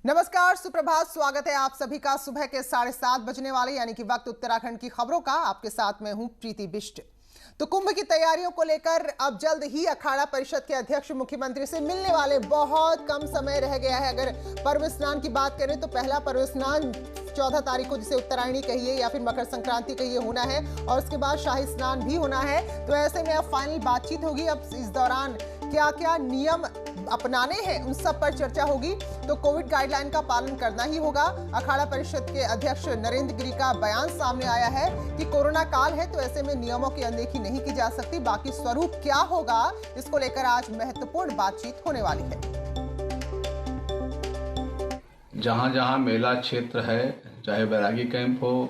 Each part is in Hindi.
नमस्कार, सुप्रभात। स्वागत है आप सभी का सुबह के 7:30 बजने वाले यानी कि वक्त उत्तराखंड की खबरों का। आपके साथ मैं हूं प्रीति बिष्ट। तो कुंभ की तैयारियों को लेकर अब जल्द ही अखाड़ा परिषद के अध्यक्ष मुख्यमंत्री से मिलने वाले। बहुत कम समय रह गया है। अगर पर्व स्नान की बात करें तो पहला पर्व स्नान 14 तारीख को, जिसे उत्तरायणी कहिए या फिर मकर संक्रांति कहिए, होना है और उसके बाद शाही स्नान भी होना है। तो ऐसे में अब फाइनल बातचीत होगी। अब इस दौरान क्या क्या नियम अपनाने हैं उन सब पर चर्चा होगी। तो कोविड गाइडलाइन का पालन करना ही होगा। अखाड़ा परिषद के अध्यक्ष नरेंद्र गिरी का बयान सामने आया है कि कोरोना काल है, तो ऐसे में नियमों की अनदेखी नहीं की जा सकती। बाकी स्वरूप क्या होगा, इसको लेकर आज महत्वपूर्ण बातचीत होने वाली है। जहां जहां मेला क्षेत्र है, चाहे बैरागी कैंप हो,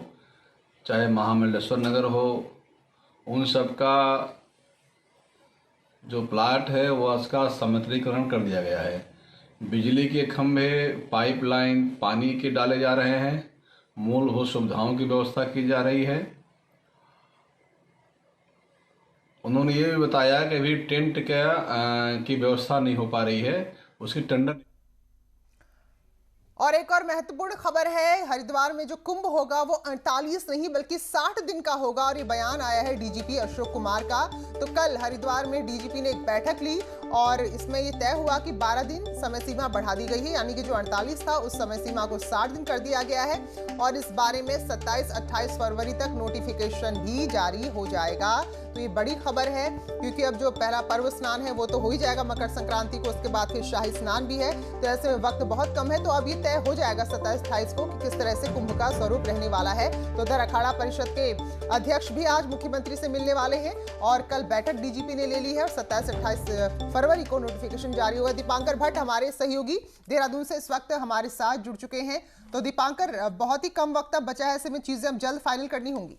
चाहे महामंडलेश्वर नगर हो, उन सब का जो प्लाट है वो उसका समतलीकरण कर दिया गया है। बिजली के खंभे, पाइपलाइन, पानी के डाले जा रहे हैं। मूलभूत सुविधाओं की व्यवस्था की जा रही है। उन्होंने ये भी बताया कि अभी टेंट की व्यवस्था नहीं हो पा रही है, उसकी टेंडर। और एक और महत्वपूर्ण खबर है, हरिद्वार में जो कुंभ होगा वो 48 नहीं बल्कि 60 दिन का होगा। और ये बयान आया है डीजीपी अशोक कुमार का। तो कल हरिद्वार में डीजीपी ने एक बैठक ली और इसमें ये तय हुआ कि 12 दिन समय सीमा बढ़ा दी गई है, यानी कि जो 48 था उस समय सीमा को 60 दिन कर दिया गया है। और इस बारे में 27-28 फरवरी तक नोटिफिकेशन भी जारी हो जाएगा। तो ये बड़ी खबर है, क्योंकि अब जो पहला पर्व स्नान है वो तो हो ही जाएगा मकर संक्रांति को, उसके बाद फिर शाही स्नान भी है। तो ऐसे में वक्त बहुत कम है। तो अब ये तय हो जाएगा 27-28 को कि किस तरह से कुंभ का स्वरूप रहने वाला है। तो उधर अखाड़ा परिषद के अध्यक्ष भी आज मुख्यमंत्री से मिलने वाले हैं और कल बैठक डीजीपी ने ले ली है और 27-28 फरवरी को नोटिफिकेशन जारी होगा। दीपांकर भट्ट हमारे सहयोगी देहरादून से इस वक्त हमारे साथ जुड़ चुके हैं। तो दीपांकर, बहुत ही कम वक्त अब बचा है, ऐसे में चीजें अब जल्द फाइनल करनी होंगी।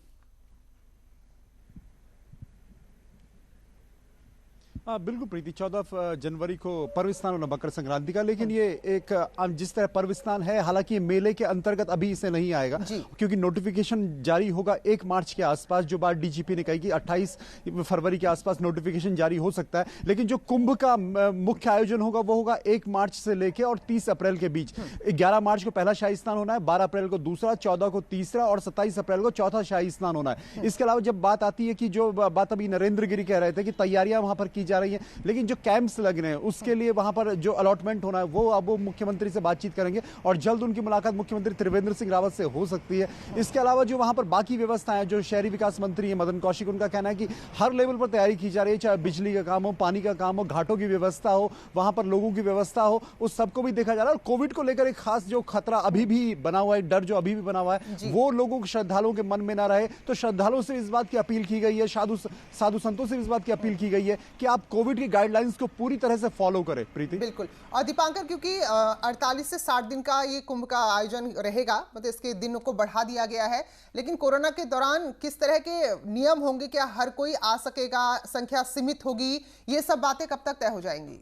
बिल्कुल प्रीति, 14 जनवरी को पर्व स्नान होना मकर संक्रांति का। लेकिन ये एक जिस तरह पर्व स्नान है, हालांकि ये मेले के अंतर्गत अभी इसे नहीं आएगा, क्योंकि नोटिफिकेशन जारी होगा 1 मार्च के आसपास। जो बात डीजीपी ने कही कि 28 फरवरी के आसपास नोटिफिकेशन जारी हो सकता है। लेकिन जो कुंभ का मुख्य आयोजन होगा वो होगा 1 मार्च से लेकर और 30 अप्रैल के बीच। 11 मार्च को पहला शाही स्नान होना है, 12 अप्रैल को दूसरा, 14 को तीसरा और 27 अप्रैल को चौथा शाही स्नान होना है। इसके अलावा जब बात आती है कि जो बात अभी नरेंद्र गिरी कह रहे थे कि तैयारियां वहां पर की जा रही है, लेकिन जो कैंप्स लग रहे हैं उसके लिए वहां पर जो अलॉटमेंट होना है वो अब वो मुख्यमंत्री से बातचीत करेंगे और जल्द उनकी मुलाकात मुख्यमंत्री त्रिवेंद्र सिंह रावत से हो सकती है। इसके अलावा जो वहां पर बाकी व्यवस्थाएं, जो शहरी विकास मंत्री है मदन कौशिक, उनका कहना है कि हर लेवल पर तैयारी की जा रही है, चाहे बिजली का काम हो, पानी का काम हो, घाटों की व्यवस्था हो, वहां पर लोगों की व्यवस्था हो, उस सबको भी देखा जा रहा है। और कोविड को लेकर एक खास जो खतरा अभी भी बना हुआ है, डर जो अभी भी बना हुआ है, वो लोगों श्रद्धालुओं के मन में ना रहे। तो श्रद्धालुओं से इस बात की अपील की गई है, साधु संतों से इस बात की अपील की गई है कि आप कोविड की गाइडलाइंस को पूरी तरह से फॉलो करें। प्रीति, बिल्कुल। और दीपांकर, क्योंकि 48 से 60 दिन का ये कुंभ का आयोजन रहेगा, मतलब इसके दिनों को बढ़ा दिया गया है, लेकिन कोरोना के दौरान किस तरह के नियम होंगे, क्या हर कोई आ सकेगा, संख्या सीमित होगी, ये सब बातें कब तक तय हो जाएंगी?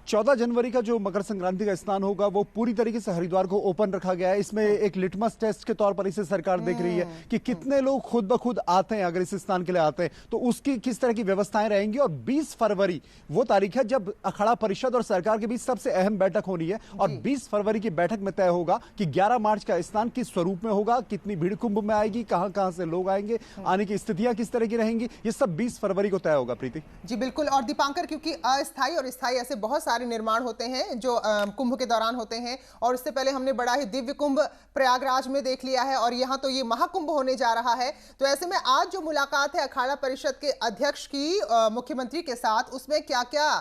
14 जनवरी का जो मकर संक्रांति का स्नान होगा वो पूरी तरीके से हरिद्वार को ओपन रखा गया है। इसमें एक लिटमस टेस्ट के तौर पर इसे सरकार देख रही है कि कितने लोग खुद ब खुद आते हैं। अगर इस स्नान के लिए आते हैं तो उसकी किस तरह की व्यवस्थाएं रहेंगी। और 20 फरवरी वो तारीख है जब अखाड़ा परिषद और सरकार के बीच सबसे अहम बैठक होनी है। और 20 फरवरी की बैठक में तय होगा कि 11 मार्च का स्नान किस स्वरूप में होगा, कितनी भीड़ कुंभ में आएगी, कहां से लोग आएंगे, आने की स्थितियां किस तरह की रहेंगी, ये सब 20 फरवरी को तय होगा। प्रीति जी बिल्कुल। और दीपांकर, क्योंकि अस्थायी और स्थायी ऐसे बहुत सारे निर्माण होते हैं जो कुंभ के दौरान होते हैं, और इससे पहले हमने बड़ा ही दिव्य कुंभ प्रयागराज में देख लिया है और यहां तो ये महाकुंभ होने जा रहा है। तो ऐसे में आज जो मुलाकात है अखाड़ा परिषद के अध्यक्ष की मुख्यमंत्री के साथ, उसमें क्या क्या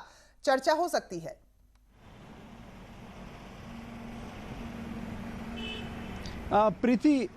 चर्चा हो सकती है? प्रीति,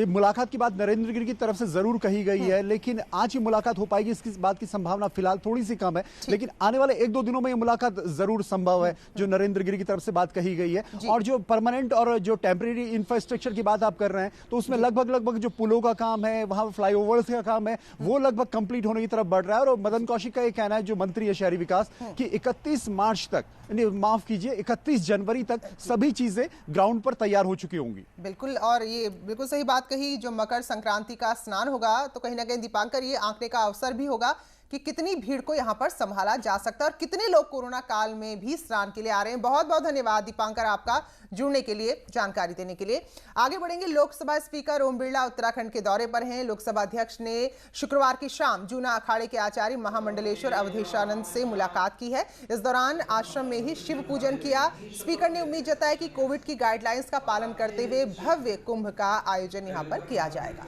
मुलाकात की बात नरेंद्र गिरी की तरफ से जरूर कही गई है, लेकिन आज ही मुलाकात हो पाएगी इसकी बात की संभावना फिलहाल थोड़ी सी कम है। लेकिन आने वाले 1-2 दिनों में ये मुलाकात जरूर संभव है, जो नरेंद्र गिरी की तरफ से बात कही गई है। और जो परमानेंट और जो टेम्परेरी इंफ्रास्ट्रक्चर की बात आप कर रहे हैं, तो उसमें लगभग जो पुलों का काम है, वहां फ्लाईओवर्स का काम है, वो लगभग कंप्लीट होने की तरफ बढ़ रहा है। और मदन कौशिक का ये कहना है, जो मंत्री है शहरी विकास, कि 31 मार्च तक, माफ कीजिए 31 जनवरी तक सभी चीजें ग्राउंड पर तैयार हो चुकी होंगी। बिल्कुल। और ये बिल्कुल सही बात कही, जो मकर संक्रांति का स्नान होगा तो कहीं ना कहीं दीपांकर ये आंकने का अवसर भी होगा कि कितनी भीड़ को यहाँ पर संभाला जा सकता है और कितने लोग कोरोना काल में भी स्नान के लिए आ रहे हैं। बहुत बहुत धन्यवाद दीपांकर आपका जुड़ने के लिए, जानकारी देने के लिए। आगे बढ़ेंगे। लोकसभा स्पीकर ओम बिरला उत्तराखंड के दौरे पर हैं। लोकसभा अध्यक्ष ने शुक्रवार की शाम जूना अखाड़े के आचार्य महामंडलेश्वर अवधेशानंद से मुलाकात की है। इस दौरान आश्रम में ही शिव पूजन किया। स्पीकर ने उम्मीद जताई कि कोविड की गाइडलाइंस का पालन करते हुए भव्य कुंभ का आयोजन यहाँ पर किया जाएगा।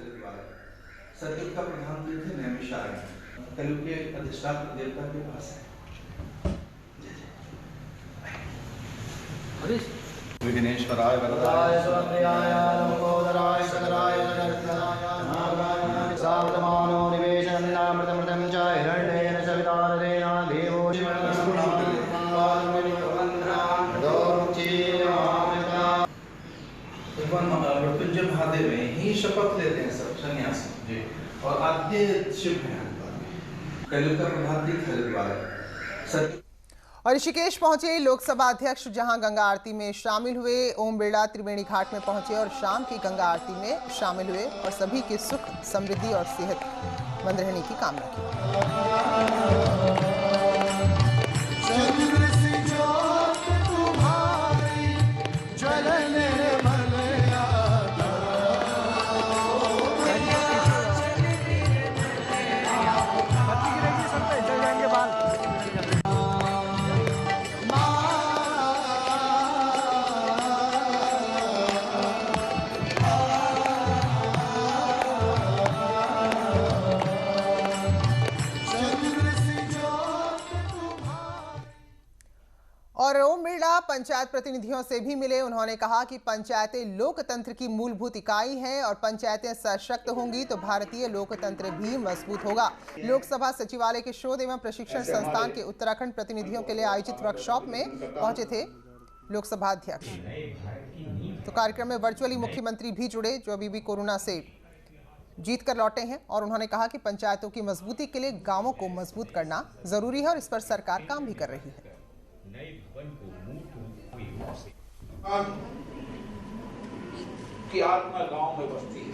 सतयुग का प्रधान तीर्थ नैमिषारण्य कलयुग के अधिष्ठाता देवता के पास है। विघ्नेश्वराय वरदाय सुभद्राय लंबोदराय सकराय जगन्नाथाय नागाय सावधमानो निवेशन्नामृतमृतं च हिरण्येन सवितारेण देवो मृत्युंजय महादेव में ही शपथ लेते हैं सब सन्यासी जी, और आद्य शिव हैं कलयुग का प्रधान तीर्थ हरिद्वार। और ऋषिकेश पहुंचे लोकसभा अध्यक्ष, जहां गंगा आरती में शामिल हुए। ओम बिरला त्रिवेणी घाट में पहुंचे और शाम की गंगा आरती में शामिल हुए और सभी की सुख, समृद्धि और सेहत बंद रहने की कामना की। और ओम बिरला पंचायत प्रतिनिधियों से भी मिले। उन्होंने कहा कि पंचायतें लोकतंत्र की मूलभूत इकाई हैं और पंचायतें सशक्त होंगी तो भारतीय लोकतंत्र भी मजबूत होगा। लोकसभा सचिवालय के शोध एवं प्रशिक्षण संस्थान के उत्तराखंड प्रतिनिधियों के लिए आयोजित वर्कशॉप में पहुंचे थे लोकसभा अध्यक्ष। तो कार्यक्रम में वर्चुअली मुख्यमंत्री भी जुड़े, जो अभी भी कोरोना से जीत कर लौटे हैं, और उन्होंने कहा कि पंचायतों की मजबूती के लिए गांवों को मजबूत करना जरूरी है और इस पर सरकार काम भी कर रही है। की आत्मा गांव में बसती है।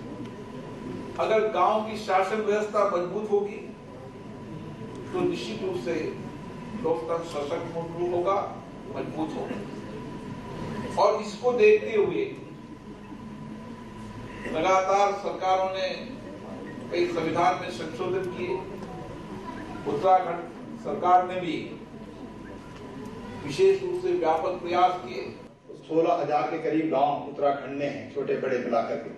अगर गांव की शासन व्यवस्था मजबूत होगी तो निश्चित रूप से लोकतंत्र सशक्त होगा, मजबूत होगा। और इसको देखते हुए लगातार सरकारों ने कई संविधान में संशोधन किए। उत्तराखंड सरकार ने भी विशेष रूप से व्यापक प्रयास किए। 16,000 के करीब गांव उत्तराखंड में हैं, छोटे बड़े मिलाकर के।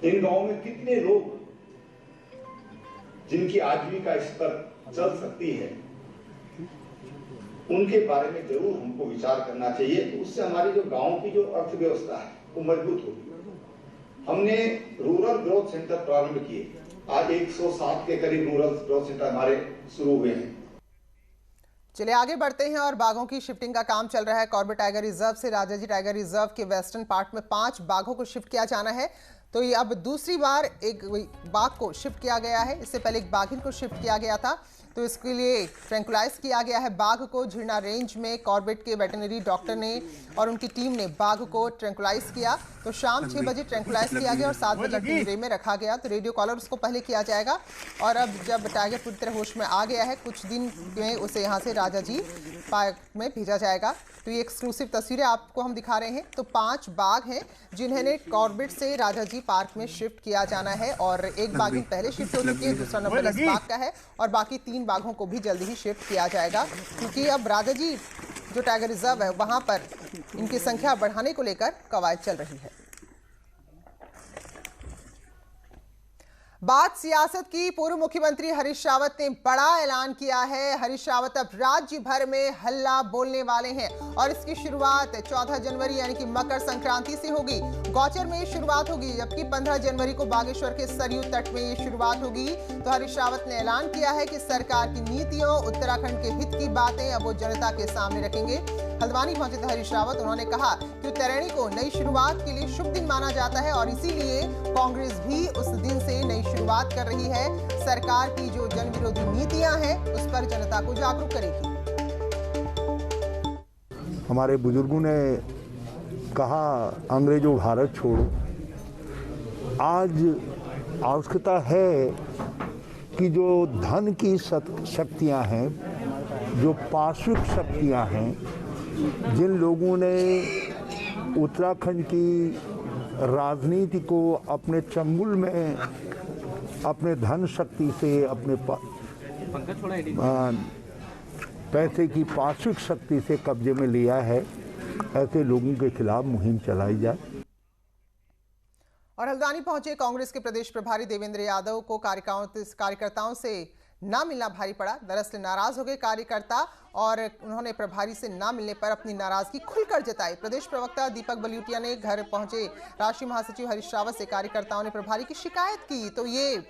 इन गांवों में कितने लोग जिनकी आजीविका स्तर चल सकती है, उनके बारे में जरूर हमको विचार करना चाहिए। तो उससे हमारी जो गांव की जो अर्थव्यवस्था है वो मजबूत होगी। हमने रूरल ग्रोथ सेंटर प्रारंभ किए। आज 107 के करीब रूरल ग्रोथ सेंटर हमारे शुरू हुए हैं। चलिए आगे बढ़ते हैं और बाघों की शिफ्टिंग का काम चल रहा है। कॉर्बेट टाइगर रिजर्व से राजाजी टाइगर रिजर्व के वेस्टर्न पार्ट में 5 बाघों को शिफ्ट किया जाना है। तो ये अब दूसरी बार एक बाघ को शिफ्ट किया गया है। इससे पहले एक बाघिन को शिफ्ट किया गया था। तो इसके लिए ट्रैंकुलाइज किया गया है बाघ को। झिरना रेंज में कॉर्बेट के वेटरनरी डॉक्टर ने और उनकी टीम ने बाघ को ट्रैंकुलाइज किया। तो शाम 6 बजे ट्रैंकुलाइज किया गया और 7 बजे पिंजरे में रखा गया। तो रेडियो कॉलर उसको पहले किया जाएगा और अब जब टाइगर पूरी तरह होश में आ गया है, कुछ दिन में उसे यहाँ से राजाजी पार्क में भेजा जाएगा। तो ये एक्सक्लूसिव तस्वीरें आपको हम दिखा रहे हैं। तो 5 बाघ हैं जिन्हें कॉर्बेट से राजाजी पार्क में शिफ्ट किया जाना है और एक बाघ पहले शिफ्ट हो चुकी है, दूसरा नंबर इस बाघ का है और बाकी 3 बाघों को भी जल्दी ही शिफ्ट किया जाएगा, क्योंकि अब राजाजी जो टाइगर रिजर्व है वहां पर इनकी संख्या बढ़ाने को लेकर कवायद चल रही है। बात सियासत की। पूर्व मुख्यमंत्री हरीश रावत ने बड़ा ऐलान किया है। हरीश रावत अब राज्य भर में हल्ला बोलने वाले हैं और इसकी शुरुआत 14 जनवरी यानी कि मकर संक्रांति से होगी। गौचर में शुरुआत होगी, जबकि 15 जनवरी को बागेश्वर के सरयू तट में ये शुरुआत होगी। तो हरीश रावत ने ऐलान किया है कि सरकार की नीतियों, उत्तराखंड के हित की बातें अब वो जनता के सामने रखेंगे। हल्द्वानी पहुंचे थे हरीश रावत। उन्होंने कहा कि उत्तरायणी को नई शुरुआत के लिए शुभ दिन माना जाता है और इसीलिए कांग्रेस भी उस दिन से नई शुरुआत कर रही है। सरकार की जो जन विरोधी नीतियां हैं उस पर जनता को जागरूक करेगी। हमारे बुजुर्गों ने कहा अंग्रेजों भारत छोड़ो। आज आवश्यकता है कि जो धन की शक्तियां हैं, जो पार्श्विक शक्तियां हैं, जिन लोगों ने उत्तराखंड की राजनीति को अपने चंगुल में अपने धन शक्ति से, अपने पैसे की पार्श्विक शक्ति से कब्जे में लिया है, ऐसे लोगों के खिलाफ मुहिम चलाई जाए। और हल्द्वानी पहुंचे कांग्रेस के प्रदेश प्रभारी देवेंद्र यादव को कार्यकर्ताओं से ना मिलना भारी पड़ा। दरअसल नाराज हो गए कार्यकर्ता और उन्होंने प्रभारी से ना मिलने पर अपनी नाराजगी खुलकर जताई। प्रदेश प्रवक्ता दीपक बलिउटिया ने घर पहुंचे राष्ट्रीय महासचिव हरीश रावत से कार्यकर्ताओं ने प्रभारी की शिकायत की। तो ये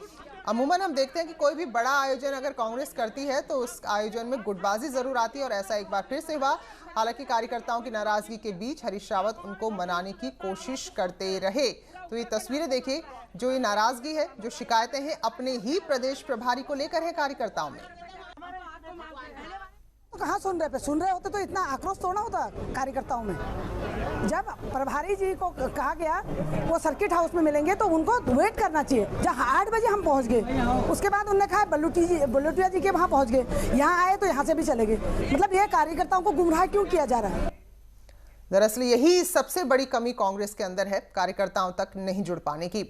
अमूमन हम देखते हैं कि कोई भी बड़ा आयोजन अगर कांग्रेस करती है तो उस आयोजन में गुटबाजी जरूर आती है और ऐसा एक बार फिर से हुआ। हालांकि कार्यकर्ताओं की नाराजगी के बीच हरीश रावत उनको मनाने की कोशिश करते रहे। तो ये तस्वीरें देखिए, जो ये नाराजगी है, जो शिकायतें हैं अपने ही प्रदेश प्रभारी को लेकर है कार्यकर्ताओं में। कहाँ सुन रहे होते तो इतना आक्रोश थोड़ा होता कार्यकर्ताओं में। जब प्रभारी जी को कहा गया वो सर्किट हाउस में मिलेंगे तो उनको वेट करना चाहिए। जब 8 बजे हम पहुंच गए, उसके बाद उन्होंने कहा बल्लूटिया जी के वहाँ पहुंच गए, यहाँ आए तो यहाँ से भी चले गए। मतलब ये कार्यकर्ताओं को गुमराह क्यों किया जा रहा है? दरअसल यही सबसे बड़ी कमी कांग्रेस के अंदर है, कार्यकर्ताओं तक नहीं जुड़ पाने की।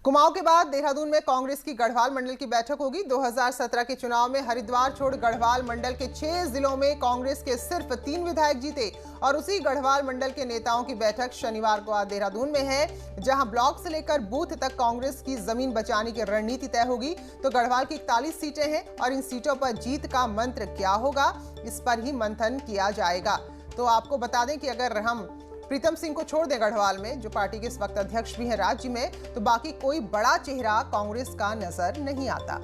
कुमाऊं के बाद देहरादून में कांग्रेस की गढ़वाल मंडल की बैठक होगी। 2017 के चुनाव में हरिद्वार छोड़ गढ़वाल मंडल के 6 जिलों में कांग्रेस के सिर्फ 3 विधायक जीते और उसी गढ़वाल मंडल के नेताओं की बैठक शनिवार को आज देहरादून में है, जहां ब्लॉक से लेकर बूथ तक कांग्रेस की जमीन बचाने की रणनीति तय होगी। तो गढ़वाल की 41 सीटें हैं और इन सीटों पर जीत का मंत्र क्या होगा, इस पर ही मंथन किया जाएगा। तो आपको बता दें कि अगर हम प्रीतम सिंह को छोड़ दें गढ़वाल में, जो पार्टी के इस वक्त अध्यक्ष भी हैं राज्य में, तो बाकी कोई बड़ा चेहरा कांग्रेस का नजर नहीं आता।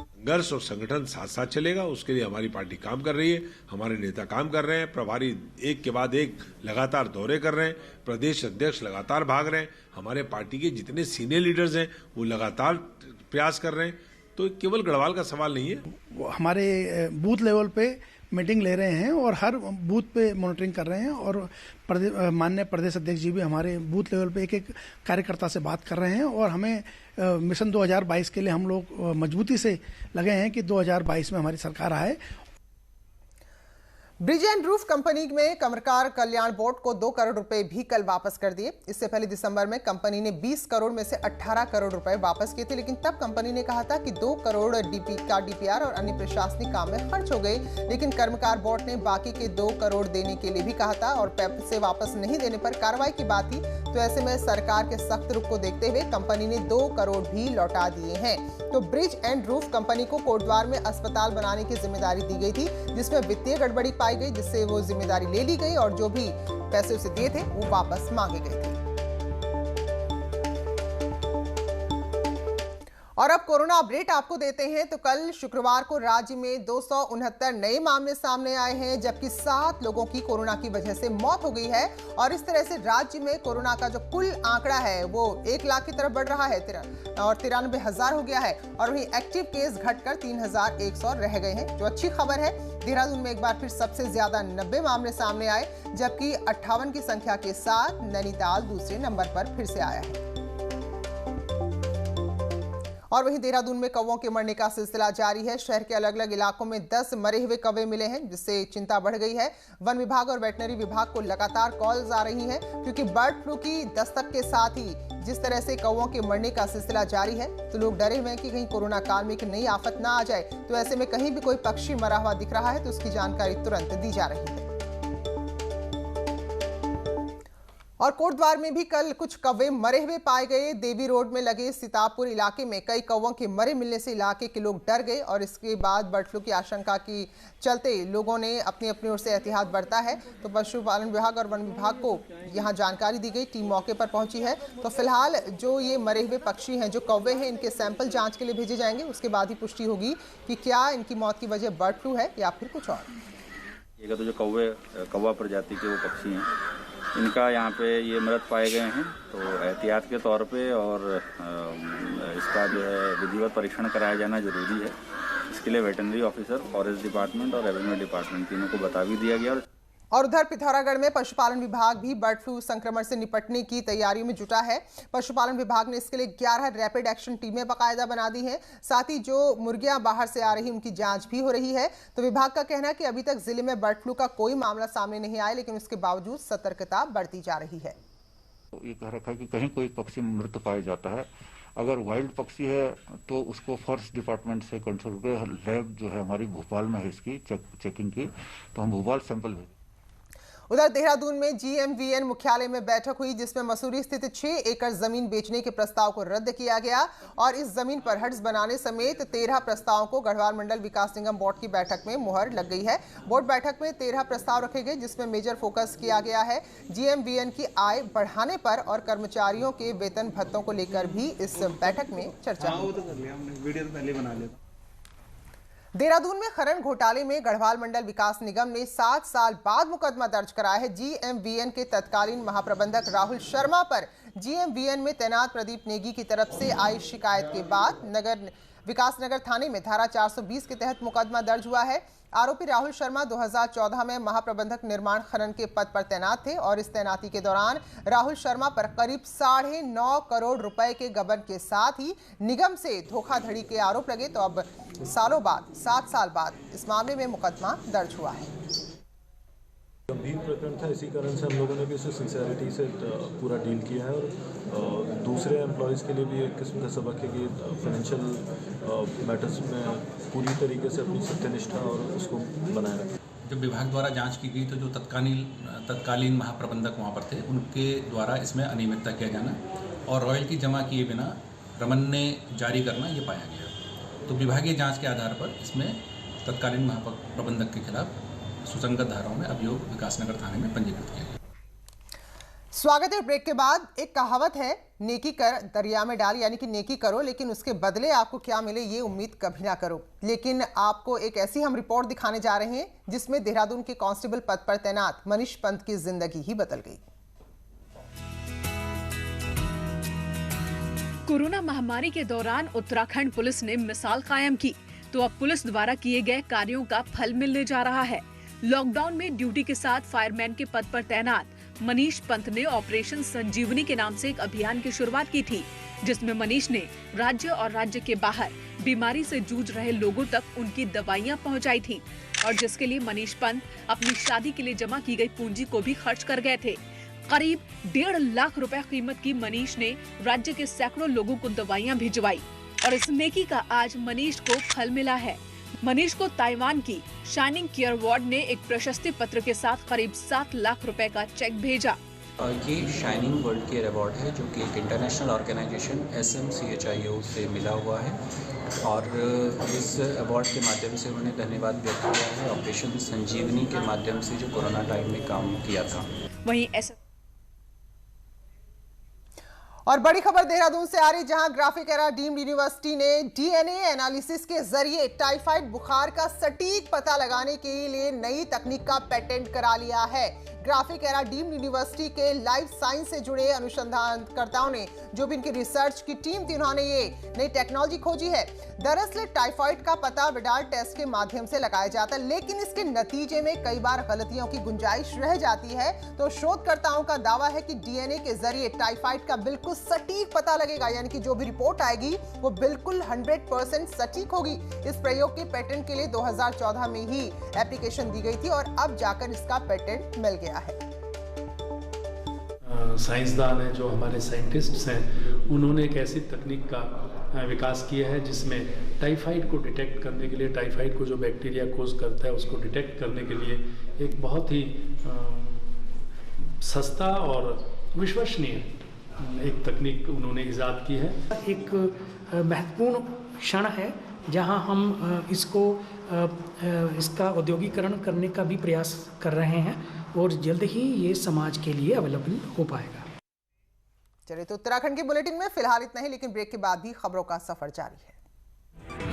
संघर्ष और संगठन साथ साथ चलेगा, उसके लिए हमारी पार्टी काम कर रही है, हमारे नेता काम कर रहे हैं, प्रभारी एक के बाद एक लगातार दौरे कर रहे हैं, प्रदेश अध्यक्ष लगातार भाग रहे हैं, हमारे पार्टी के जितने सीनियर लीडर्स हैं वो लगातार प्रयास कर रहे हैं। तो केवल गढ़वाल का सवाल नहीं है, हमारे बूथ लेवल पे मीटिंग ले रहे हैं और हर बूथ पे मॉनिटरिंग कर रहे हैं और माननीय प्रदेश अध्यक्ष जी भी हमारे बूथ लेवल पे एक एक कार्यकर्ता से बात कर रहे हैं और हमें मिशन 2022 के लिए हम लोग मजबूती से लगे हैं कि 2022 में हमारी सरकार आए। ब्रिज एंड रूफ कंपनी में कमरकार कल्याण बोर्ड को 2 करोड़ रुपए भी कल वापस कर दिए। इससे पहले दिसंबर में कंपनी ने 20 करोड़ में से 18 करोड़ रुपए वापस किए थे, लेकिन तब कंपनी ने कहा था कि 2 करोड़ डीपीआर और अन्य प्रशासनिक काम में खर्च हो गए। लेकिन कर्मकार बोर्ड ने बाकी के 2 करोड़ देने के लिए भी कहा था और पैसे वापस नहीं देने पर कार्रवाई की बात थी। तो ऐसे में सरकार के सख्त रुख को देखते हुए कंपनी ने 2 करोड़ भी लौटा दिए हैं। तो ब्रिज एंड रूफ कंपनी को कोटद्वार में अस्पताल बनाने की जिम्मेदारी दी गई थी, जिसमें वित्तीय गड़बड़ी पाई गई, जिससे वो जिम्मेदारी ले ली गई और जो भी पैसे उसे दिए थे वो वापस मांगे गए थे। और अब कोरोना अपडेट आपको देते हैं। तो कल शुक्रवार को राज्य में 269 नए मामले सामने आए हैं, जबकि 7 लोगों की कोरोना की वजह से मौत हो गई है और इस तरह से राज्य में कोरोना का जो कुल आंकड़ा है वो 1 लाख की तरफ बढ़ रहा है और 93,000 हो गया है और वहीं एक्टिव केस घटकर 3,100 रह गए हैं। जो अच्छी खबर है, देहरादून में एक बार फिर सबसे ज्यादा 90 मामले सामने आए, जबकि 58 की संख्या के साथ नैनीताल दूसरे नंबर पर फिर से आया है। और वहीं देहरादून में कौवों के मरने का सिलसिला जारी है। शहर के अलग अलग इलाकों में 10 मरे हुए कौवे मिले हैं, जिससे चिंता बढ़ गई है। वन विभाग और वेटनरी विभाग को लगातार कॉल्स आ रही हैं, क्योंकि बर्ड फ्लू की दस्तक के साथ ही जिस तरह से कौवों के मरने का सिलसिला जारी है, तो लोग डरे हुए हैं कि कहीं कोरोना काल में एक नई आफत ना आ जाए। तो ऐसे में कहीं भी कोई पक्षी मरा हुआ दिख रहा है तो उसकी जानकारी तुरंत दी जा रही है। और कोटद्वार में भी कल कुछ कौवे मरे हुए पाए गए। देवी रोड में लगे सीतापुर इलाके में कई कौवों के मरे मिलने से इलाके के लोग डर गए और इसके बाद बर्ड फ्लू की आशंका की चलते लोगों ने अपनी अपनी ओर से एहतियात बरता है। तो पशुपालन विभाग और वन विभाग को यहां जानकारी दी गई, टीम मौके पर पहुंची है। तो फिलहाल जो ये मरे हुए पक्षी हैं, जो कौवे हैं, इनके सैंपल जाँच के लिए भेजे जाएंगे। उसके बाद ही पुष्टि होगी कि क्या इनकी मौत की वजह बर्ड फ्लू है या फिर कुछ और। ये तो जो कौवा प्रजाति के वो पक्षी हैं, इनका यहाँ पे ये मृत पाए गए हैं। तो एहतियात के तौर पे और इसका जो है विधिवत परीक्षण कराया जाना जरूरी है। इसके लिए वेटरनरी ऑफिसर, फॉरेस्ट डिपार्टमेंट और रेवेन्यू डिपार्टमेंट तीनों को बता भी दिया गया। और उधर पिथौरागढ़ में पशुपालन विभाग भी बर्ड फ्लू संक्रमण से निपटने की तैयारियों में जुटा है। पशुपालन विभाग ने इसके लिए 11 रैपिड एक्शन टीमें बाकायदा बना दी हैं। साथ ही जो मुर्गियां बाहर से आ रही उनकी जांच भी हो रही है। तो विभाग का कहना है कि अभी तक जिले में बर्ड फ्लू का कोई मामला सामने नहीं आया, लेकिन उसके बावजूद सतर्कता बढ़ती जा रही है। ये कह रखा है कि कहीं कोई पक्षी मृत पाया जाता है, अगर वाइल्ड पक्षी है तो उसको फॉरेस्ट डिपार्टमेंट से कंट्रोल पे लैब जो है हमारी भोपाल में है इसकी चेकिंग की, तो हम भोपाल सैंपल भेज। उधर देहरादून में GMVN मुख्यालय में बैठक हुई, जिसमें मसूरी स्थित 6 एकड़ जमीन बेचने के प्रस्ताव को रद्द किया गया और इस जमीन पर हट्स बनाने समेत 13 प्रस्तावों को गढ़वाल मंडल विकास निगम बोर्ड की बैठक में मुहर लग गई है। बोर्ड बैठक में 13 प्रस्ताव रखे गए, जिसमें मेजर फोकस किया गया है GMVN की आय बढ़ाने पर और कर्मचारियों के वेतन भत्तों को लेकर भी इस बैठक में चर्चा हुई। देहरादून में खनन घोटाले में गढ़वाल मंडल विकास निगम ने 7 साल बाद मुकदमा दर्ज कराया है। GMVN के तत्कालीन महाप्रबंधक राहुल शर्मा पर GMVN में तैनात प्रदीप नेगी की तरफ से आई शिकायत के बाद विकास नगर थाने में धारा 420 के तहत मुकदमा दर्ज हुआ है। आरोपी राहुल शर्मा 2014 में महाप्रबंधक निर्माण खनन के पद पर तैनात थे और इस तैनाती के दौरान राहुल शर्मा पर करीब 9.5 करोड़ रुपए के गबन के साथ ही निगम से धोखाधड़ी के आरोप लगे। तो अब 7 साल बाद इस मामले में मुकदमा दर्ज हुआ है। गंभीर प्रकरण था, इसी कारण से हम लोगों ने भी इसे सिंसियरिटी से पूरा डील किया है और दूसरे एम्प्लॉयज़ के लिए भी एक किस्म का सबक है कि फाइनेंशियल मैटर्स में पूरी तरीके से अपनी सत्यनिष्ठा और उसको बनाए रखें। जब विभाग द्वारा जांच की गई तो जो तत्कालीन महाप्रबंधक वहाँ पर थे, उनके द्वारा इसमें अनियमितता किया जाना और रॉयल्टी जमा किए बिना रमन ने जारी करना ये पाया गया। तो विभागीय जाँच के आधार पर इसमें तत्कालीन महाप्रबंधक के खिलाफ सुसंगत धाराओं में अभियोग विकासनगर थाने में पंजीकृत किया गया। स्वागत है। ब्रेक के बाद एक कहावत है, नेकी कर दरिया में डाल, यानी कि नेकी करो लेकिन उसके बदले आपको क्या मिले ये उम्मीद कभी ना करो। लेकिन आपको एक ऐसी हम रिपोर्ट दिखाने जा रहे हैं जिसमें देहरादून के कांस्टेबल पद पर तैनात मनीष पंत की जिंदगी ही बदल गई। कोरोना महामारी के दौरान उत्तराखंड पुलिस ने मिसाल कायम की, तो अब पुलिस द्वारा किए गए कार्यों का फल मिलने जा रहा है। लॉकडाउन में ड्यूटी के साथ फायरमैन के पद पर तैनात मनीष पंत ने ऑपरेशन संजीवनी के नाम से एक अभियान की शुरुआत की थी, जिसमें मनीष ने राज्य और राज्य के बाहर बीमारी से जूझ रहे लोगों तक उनकी दवाइयां पहुंचाई थी और जिसके लिए मनीष पंत अपनी शादी के लिए जमा की गई पूंजी को भी खर्च कर गए थे। करीब 1.5 लाख रुपए कीमत की मनीष ने राज्य के सैकड़ों लोगों को दवाइयां भिजवाई और इस नेकी का आज मनीष को फल मिला है। मनीष को ताइवान की शाइनिंग केयर अवार्ड ने एक प्रशस्ति पत्र के साथ करीब 7 लाख रुपए का चेक भेजा। ये शाइनिंग वर्ल्ड केयर अवार्ड है जो कि एक इंटरनेशनल ऑर्गेनाइजेशन SMCHIO से मिला हुआ है और इस अवार्ड के माध्यम से उन्होंने धन्यवाद व्यक्त किया है ऑपरेशन संजीवनी के माध्यम से जो कोरोना टाइम में काम किया था। वहीं और बड़ी खबर देहरादून से आ रही, जहां ग्राफिक एरा डीम्ड यूनिवर्सिटी ने DNA एनालिसिस के जरिए टाइफाइड बुखार का सटीक पता लगाने के लिए नई तकनीक का पेटेंट करा लिया है। ग्राफिक एरा डीम्ड यूनिवर्सिटी के लाइफ साइंस से जुड़े अनुसंधानकर्ताओं ने, जो भी इनकी रिसर्च की टीम थी, उन्होंने ये नई टेक्नोलॉजी खोजी है। दरअसल टाइफाइड का पता विडाल टेस्ट के माध्यम से लगाया जाता है, लेकिन इसके नतीजे में कई बार गलतियों की गुंजाइश रह जाती है। तो शोधकर्ताओं का दावा है कि DNA के जरिए टाइफाइड का बिल्कुल सटीक पता लगेगा, यानी कि जो भी रिपोर्ट आएगी वो बिल्कुल 100% सटीक होगी। इस प्रयोग के पेटेंट के लिए 2014 में ही एप्लीकेशन दी गई थी और अब जाकर इसका पेटेंट मिल गया है। साइंसदान हैं, जो हमारे साइंटिस्ट्स हैं, उन्होंने एक ऐसी तकनीक का विकास किया है जिसमें टाइफाइड को डिटेक्ट करने के लिए, टाइफाइड को जो बैक्टीरिया कोज करता है उसको डिटेक्ट करने के लिए एक बहुत ही सस्ता और विश्वसनीय एक तकनीक उन्होंने इजाद की है। एक महत्वपूर्ण क्षण है जहां हम इसका औद्योगिकरण करने का भी प्रयास कर रहे हैं और जल्द ही ये समाज के लिए अवेलेबल हो पाएगा। चलिए, तो उत्तराखंड के बुलेटिन में फिलहाल इतना ही, लेकिन ब्रेक के बाद भी खबरों का सफर जारी है।